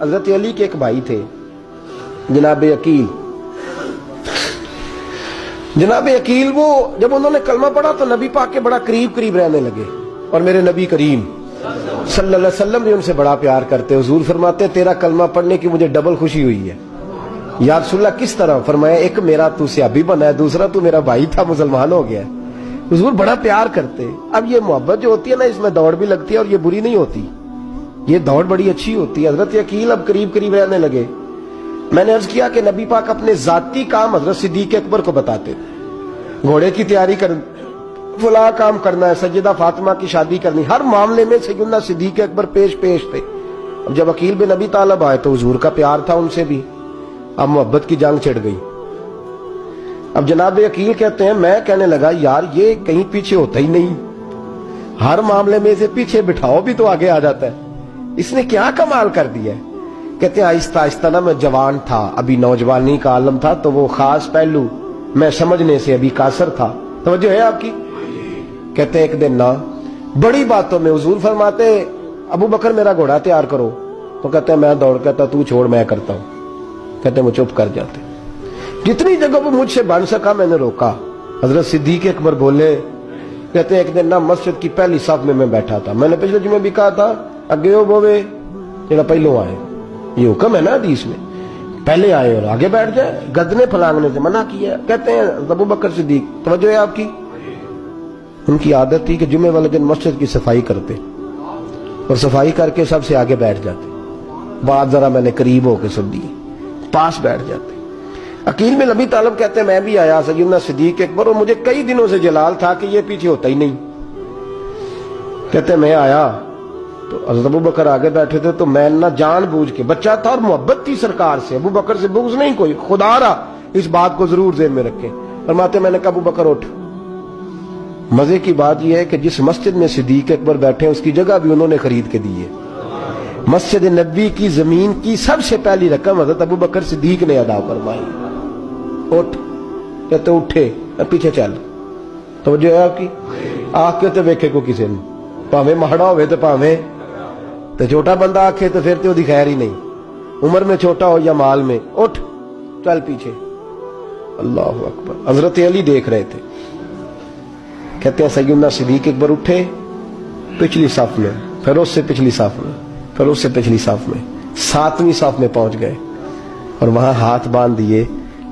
حضرت علی کے ایک بھائی تھے جناب عقیل. جناب عقیل وہ جب انہوں نے کلمہ پڑھا تو نبی پاک کے بڑا قریب رہنے لگے، اور میرے نبی کریم صلی اللہ علیہ وسلم بھی ان سے بڑا پیار کرتے. حضور فرماتے تیرا کلمہ پڑھنے کی مجھے ڈبل خوشی ہوئی ہے. یا رسول اللہ کس طرح؟ فرمایا ایک میرا تو صحابی بنا ہے، دوسرا تو میرا بھائی تھا مسلمان ہو گیا. حضور بڑا پیار کرتے. اب یہ محبت جو ہوتی ہے نا، اس میں دوڑ بھی لگتی ہے اور یہ بری نہیں ہوتی، یہ دوڑ بڑی اچھی ہوتی ہے. حضرت عقیل اب قریب رہنے لگے. میں نے عرض کیا کہ نبی پاک اپنے ذاتی کام حضرت صدیق اکبر کو بتاتے تھے. گھوڑے کی تیاری کر، فلاں کام کرنا ہے، سیدہ فاطمہ کی شادی کرنی، ہر معاملے میں سیدنا صدیق اکبر پیش تھے. اب جب عقیل بن ابی طالب آئے تو حضور کا پیار تھا ان سے بھی، اب محبت کی جنگ چھڑ گئی. اب جناب عقیل کہتے ہیں میں کہنے لگا یار یہ کہیں پیچھے ہوتا ہی نہیں، ہر معاملے میں اسے پیچھے بٹھاؤ بھی تو آگے آ جاتا ہے، اس نے کیا کمال کر دیا ہے. کہتے ہیں آہستہ آہستہ نا میں جوان تھا، ابھی نوجوانی کا عالم تھا، تو وہ خاص پہلو میں سمجھنے سے ابھی قاصر تھا. توجہ ہے آپ کی؟ کہتے ہیں ایک دن نا بڑی باتوں میں حضور فرماتے ابو بکر میرا گھوڑا تیار کرو، تو کہتے ہیں میں دوڑ، کہتا تو چھوڑ میں کرتا ہوں. کہتے ہیں وہ چپ کر جاتے. جتنی جگہ وہ مجھ سے بن سکا میں نے روکا. حضرت صدیق اکبر بولے، کہتے ہیں ایک دن نا مسجد کی پہلی صف میں بیٹھا تھا. میں نے پچھلے جمعے بھی کہا تھا اگے ہو بوے جڑا پہلو آئے، یہ حکم ہے نا حدیث میں، پہلے آئے اور آگے بیٹھ جائے، گدنے پھلانگنے سے منع کیا. کہتے ہیں ابو بکر صدیق، توجہ ہے آپ کی، ان کی عادت تھی کہ جمعے والے دن مسجد کی صفائی کرتے اور صفائی کر کے سب سے آگے بیٹھ جاتے. بات ذرا میں نے قریب ہو کے سن دی، پاس بیٹھ جاتے. عقیل بن ابی طالب کہتے ہیں میں بھی آیا سیدنا صدیق اکبر، اور مجھے کئی دنوں سے جلال تھا کہ یہ پیچھے ہوتا ہی نہیں. کہتے ہیں میں آیا تو حضرت ابو بکر آگے بیٹھے تھے، تو میں نہ جان بوجھ کے، بچہ تھا اور محبت تھی سرکار سے، ابو بکر سے بغض نہیں کوئی، خدا را اس بات کو ضرور ذہن میں رکھیں. فرماتے میں نے کہا ابو بکر اٹھ. مزے کی بات یہ ہے کہ جس مسجد میں صدیق اکبر بیٹھے ہیں اس کی جگہ بھی انہوں نے خرید کے دی ہے. مسجد نبوی کی زمین کی سب سے پہلی رقم حضرت ابو بکر صدیق نے ادا فرمائی. اٹھ. کہتے اٹھے، پیچھے چل. توجہ ہے آپ کی؟ آنکھ کے تو ویکھے کو کسی نے، پاویں مہڑا ہوئے تو پاویں تو چھوٹا بندہ آکھے تو پھر تو دی خیر ہی نہیں، عمر میں چھوٹا ہو یا مال میں. اٹھ چل پیچھے. اللہ اکبر. حضرت علی دیکھ رہے تھے. کہتے ہیں سیدنا صدیق اکبر اٹھے، پچھلی صف میں، پھر اس سے پچھلی صف میں، پھر اس سے پچھلی صف میں، 7ویں صف میں پہنچ گئے اور وہاں ہاتھ باندھ دیے.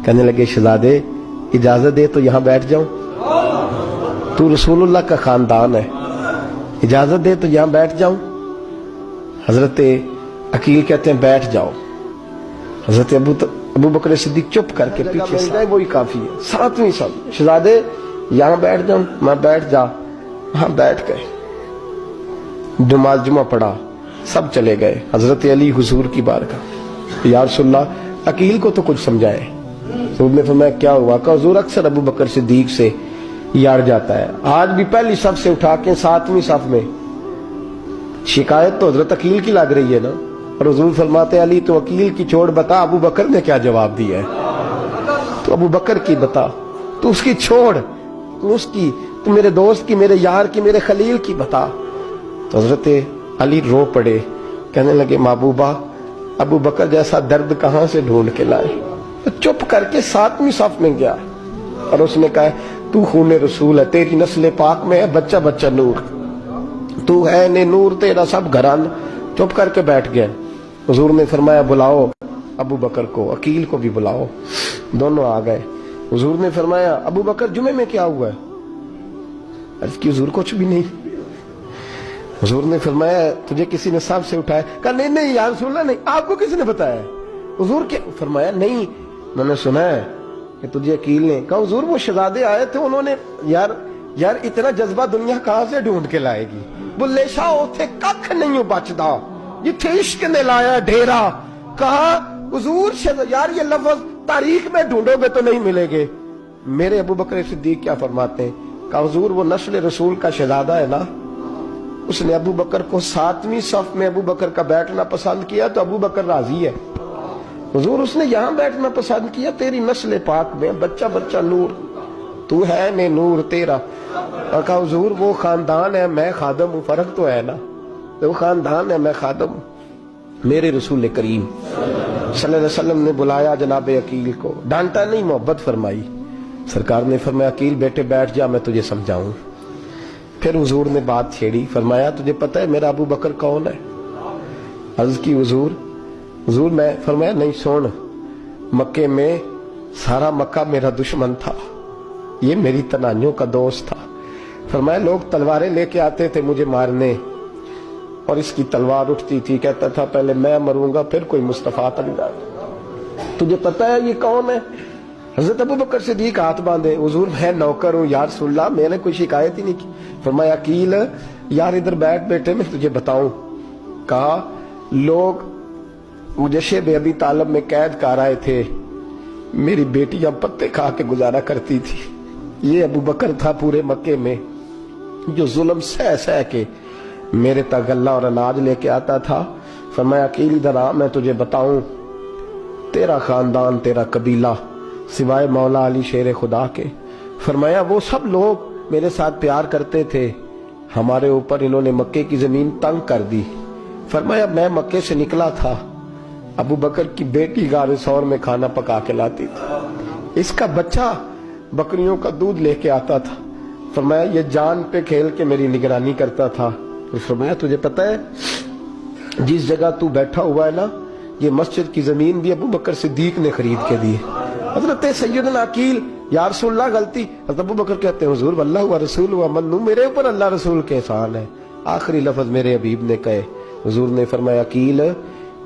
کہنے لگے شہزادے اجازت دے تو یہاں بیٹھ جاؤں، تو رسول اللہ کا خاندان ہے، اجازت دے تو یہاں بیٹھ جاؤں. حضرت عقیل کہتے ہیں بیٹھ جاؤ. حضرت ابو بکر صدیق چپ کر کے پیچھے سے، وہی کافی ہے، 7ویں صف. شہزادے یہاں بیٹھ جاؤں؟ میں بیٹھ جا. وہاں بیٹھ گئے، نماز جمعہ پڑھا، سب چلے گئے. حضرت علی حضور کی بارگاہ، یا رسول اللہ عقیل کو تو کچھ سمجھائے. حضور نے فرمایا کیا ہوا؟ کہ حضور اکثر ابو بکر صدیق سے یار جاتا ہے، آج بھی پہلی صف سے اٹھا کے 7ویں صف میں. شکایت تو حضرت عقیل کی لگ رہی ہے نا. اور حضور فرماتے علی تو عقیل کی چھوڑ، بتا ابو بکر نے کیا جواب دیا ہے. تو ابو بکر کی بتا، تو اس کی چھوڑ، تو اس کی، تو میرے دوست کی، میرے یار کی، میرے خلیل کی بتا. تو حضرت علی رو پڑے. کہنے لگے محبوبہ ابو بکر جیسا درد کہاں سے ڈھونڈ کے لائے. چپ کر کے 7ویں صف میں گیا اور اس نے کہا تو خون رسول ہے، تیری نسل پاک میں ہے بچہ بچہ نور، تو ہے نے نور تیرا سب گھران. چپ کر کے بیٹھ گیا. حضور نے فرمایا بلاؤ ابو بکر کو، عقیل کو بھی بلاؤ. دونوں آ گئے. حضور نے فرمایا ابو بکر جمعے میں کیا ہوا ہے؟ عرض کی حضور کچھ بھی نہیں. حضور نے فرمایا تجھے کسی نے صف سے اٹھایا؟ کہا نہیں یا رسول اللہ نہیں. آپ کو کسی نے بتایا؟ حضور کیا؟ فرمایا نہیں میں نے سنا ہے کہ تجھے عقیل نے. کہا حضور وہ شہزادے آئے تھے، انہوں نے یار اتنا جذبہ دنیا کہاں سے ڈھونڈ کے لائے گی. بلے شاہ اوتھے ککھ نہیں بچدا جتھے عشق نے لایا ڈھیرا. کہا حضور یار یہ لفظ تاریخ میں ڈھونڈو گے تو نہیں ملے گے. میرے ابو بکر صدیق کیا فرماتے ہیں؟ کہا حضور وہ نسل رسول کا شہزادہ ہے نا، اس نے ابو بکر کو 7ویں صف میں ابو بکر کا بیٹھنا پسند کیا تو ابو بکر راضی ہے. حضور اس نے یہاں بیٹھنا پسند کیا، تیری نسل پاک میں بچہ بچہ نور، تو ہے نے نور تیرا. اور کہا حضور وہ خاندان ہے میں خادم ہوں، فرق تو ہے نا، وہ خاندان ہے میں خادم ہوں. میرے رسول کریم صلی اللہ علیہ وسلم نے بلایا جناب عقیل کو, ڈانٹا نہیں, محبت فرمائی. سرکار نے فرمایا عقیل بیٹے بیٹھ جا, میں تجھے سمجھاؤں. پھر حضور نے بات چھیڑی, فرمایا تجھے پتہ ہے میرا ابو بکر کون ہے؟ عرض کی حضور میں. فرمایا نہیں سن, مکے میں سارا مکہ میرا دشمن تھا, یہ میری تنانیوں کا دوست تھا. فرمایا لوگ تلواریں لے کے آتے تھے مجھے مارنے, اور اس کی تلوار اٹھتی تھی, کہتا تھا پہلے میں مروں گا پھر کوئی مصطفیٰ تک جائے. تجھے پتہ ہے یہ کون ہے؟ حضرت ابو بکر صدیق ہاتھ باندھے, حضور میں نوکر ہوں یا رسول اللہ, میں نے کوئی شکایت ہی نہیں کی. فرمایا عقیل یار ادھر بیٹھ بیٹے, میں تجھے بتاؤں. کہا لوگ مجھے شیب ابی طالب میں قید کر آئے تھے, میری بیٹیاں پتے کھا کے گزارا کرتی تھی. یہ ابو بکر تھا پورے مکے میں جو ظلم سہ کے میرے تک غلہ اور اناج لے کے آتا تھا. فرمایا عقیل ادھر آ, میں تجھے بتاؤں, تیرا خاندان تیرا قبیلہ سوائے مولا علی شیر خدا کے, فرمایا وہ سب لوگ میرے ساتھ پیار کرتے تھے, ہمارے اوپر انہوں نے مکے کی زمین تنگ کر دی. فرمایا میں مکے سے نکلا تھا, ابو بکر کی بیٹی غار ثور میں کھانا پکا کے لاتی تھی, اس کا بچہ بکریوں کا دودھ لے کے آتا تھا. فرمایا یہ جان پہ کھیل کے میری نگرانی کرتا تھا. فرمایا تجھے پتہ ہے جس جگہ تو بیٹھا ہوا ہے نا, یہ مسجد کی زمین بھی ابو بکر صدیق نے خرید کے دی. حضرت سیدنا عقیل یا رسول اللہ غلطی. حضرت ابو بکر کہتے ہیں حضور واللہ و رسول و منو, میرے اوپر اللہ رسول کے احسان ہے. آخری لفظ میرے حبیب نے کہے. حضور نے فرمایا عقیل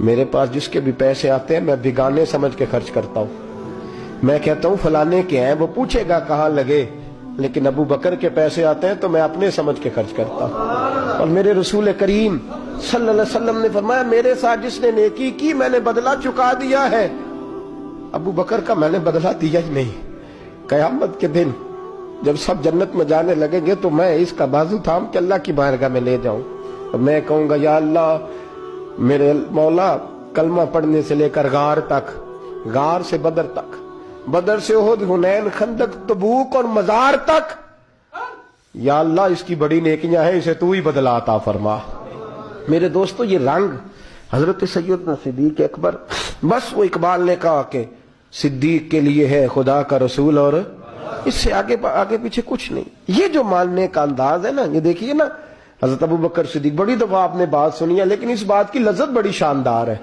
میرے پاس جس کے بھی پیسے آتے ہیں میں بگانے سمجھ کے خرچ کرتا ہوں. میں کہتا ہوں فلانے کے ہیں, وہ پوچھے گا کہاں لگے, لیکن ابو بکر کے پیسے آتے ہیں تو میں اپنے سمجھ کے خرچ کرتا ہوں. اور میرے رسول کریم صلی اللہ علیہ وسلم نے فرمایا میرے ساتھ جس نے نیکی کی میں نے بدلہ چکا دیا ہے, ابو بکر کا میں نے بدلہ دیا ہی نہیں. قیامت کے دن جب سب جنت میں جانے لگیں گے تو میں اس کا بازو تھام کے اللہ کی بارگاہ میں لے جاؤں, اور میں کہوں گا یا اللہ میرے مولا کلمہ پڑھنے سے لے کر غار تک, غار سے بدر تک, بدر سے احد, حنین, خندق, تبوک اور مزار تک, یا اللہ اس کی بڑی نیکیاں ہیں, اسے تو ہی بدلا عطا فرما. میرے دوستو یہ رنگ حضرت سیدنا صدیق اکبر, بس وہ اقبال نے کہا کہ صدیق کے لیے ہے خدا کا رسول, اور اس سے آگے پیچھے کچھ نہیں. یہ جو ماننے کا انداز ہے نا, یہ دیکھیے نا, حضرت ابو بکر صدیق, بڑی دفعہ آپ نے بات سنی ہے لیکن اس بات کی لذت بڑی شاندار ہے.